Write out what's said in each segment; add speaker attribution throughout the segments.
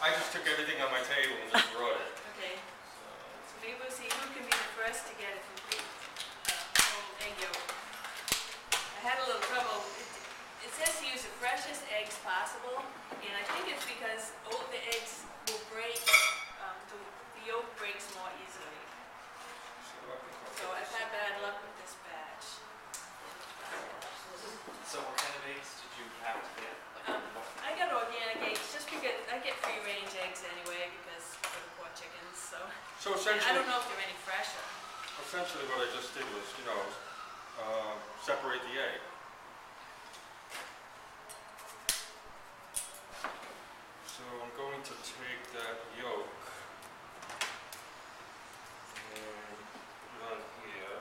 Speaker 1: I just took everything on my table and just brought it.
Speaker 2: Okay. So maybe we'll see who can be the first to get a complete whole egg yolk. I had a little trouble. It says to use the freshest eggs possible, and I think it's because older eggs will break, the yolk breaks more easily. So I've had bad luck with this batch.
Speaker 3: So what kind of eggs did you have to get?
Speaker 2: I got organic eggs just because I get free range eggs anyway because for the poor chickens. So
Speaker 1: essentially,
Speaker 2: I don't know if they're any fresher.
Speaker 1: Essentially, what I just did was, separate the egg. So I'm going to take that yolk and put it on here,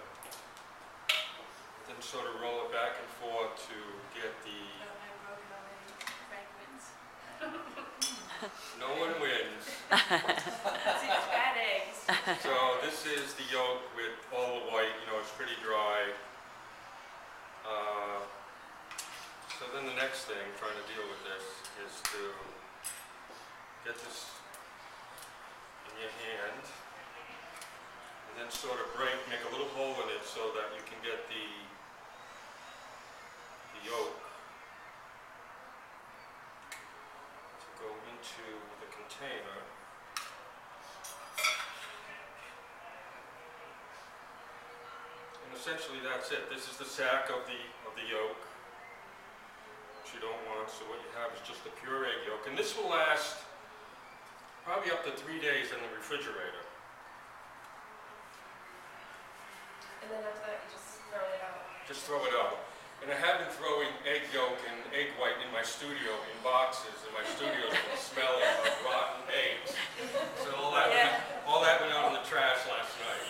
Speaker 1: then sort of roll it back and forth to get the.
Speaker 2: I broke it already. Frank wins.
Speaker 1: No one wins.
Speaker 2: See, it's bad eggs.
Speaker 1: So this is the yolk with all the white. It's pretty dry. So then the next thing, trying to deal with this, is to get this in your hand, and then sort of make a little hole in it so that you can get the yolk to go into the container. And essentially that's it. This is the sack of the yolk, which you don't want, so what you have is just a pure egg yolk. And this will last probably up to 3 days in the refrigerator.
Speaker 4: And then after that, you just throw it out.
Speaker 1: Just throw it out. And I have been throwing egg yolk and egg white in my studio in boxes, and my studio is full of smell of rotten eggs. So all that went out in the trash last night.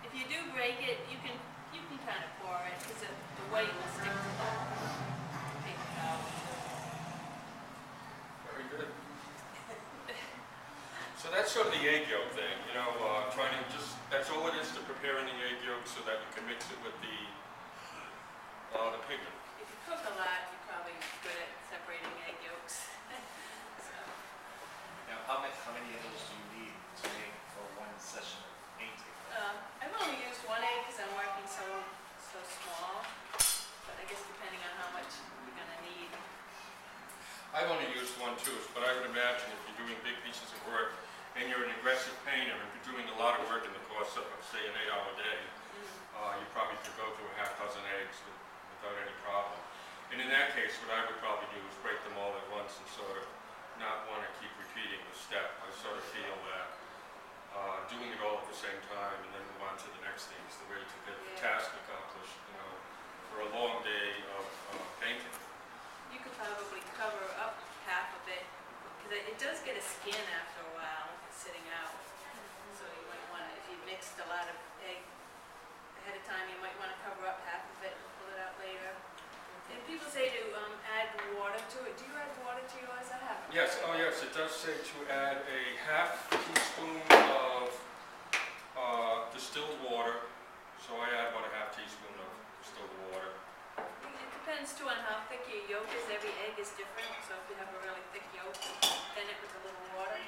Speaker 2: If you do break it, you can kind of pour it because the white will stick to the paper towel.
Speaker 1: Very good. So that's sort of the egg yolk thing, trying to that's all it is to preparing the egg yolk so that you can mix it with the pigment.
Speaker 2: If you cook a lot, you're probably good at separating egg yolks. So.
Speaker 3: Now, how many of those do you need to make for one session of painting?
Speaker 2: I've only used one egg because I'm working so small, but I guess depending on how much you're going to need.
Speaker 1: I've only used one too, but I would imagine if you're doing big pieces of work and you're an aggressive painter, if you're doing a lot of work in the course of, say, an 8-hour day, you probably could go through a half dozen eggs without any problem. And in that case, what I would probably do is break them all at once and sort of not want to keep repeating the step. I sort of feel that doing it all at the same time and then move on to the next thing is the way to get the task accomplished, for a long day of painting.
Speaker 2: You could probably cover up half of it because it does get a skin after a while if it's sitting out. So you might want to, if you mixed a lot of egg ahead of time, you might want to cover up half of it and pull it out later. And people say to add water to it. Do you add water to yours? I haven't.
Speaker 1: Yes, yes, it does say to add a half teaspoon of distilled water. So I add about a half teaspoon of distilled water.
Speaker 2: It depends too on how thick your yolk is. Every egg is different. So if you have a really thick yolk, thin it with a little water.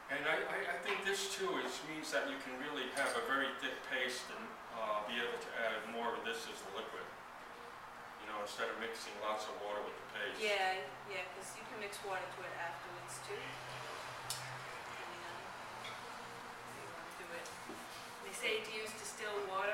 Speaker 1: And I think this too means that you can really have a very thick paste and be able to add more of this as the liquid. Instead of mixing lots of water with the paste.
Speaker 2: Yeah, because you can mix water to it afterwards too. Depending on how you want to do it. They say to use distilled water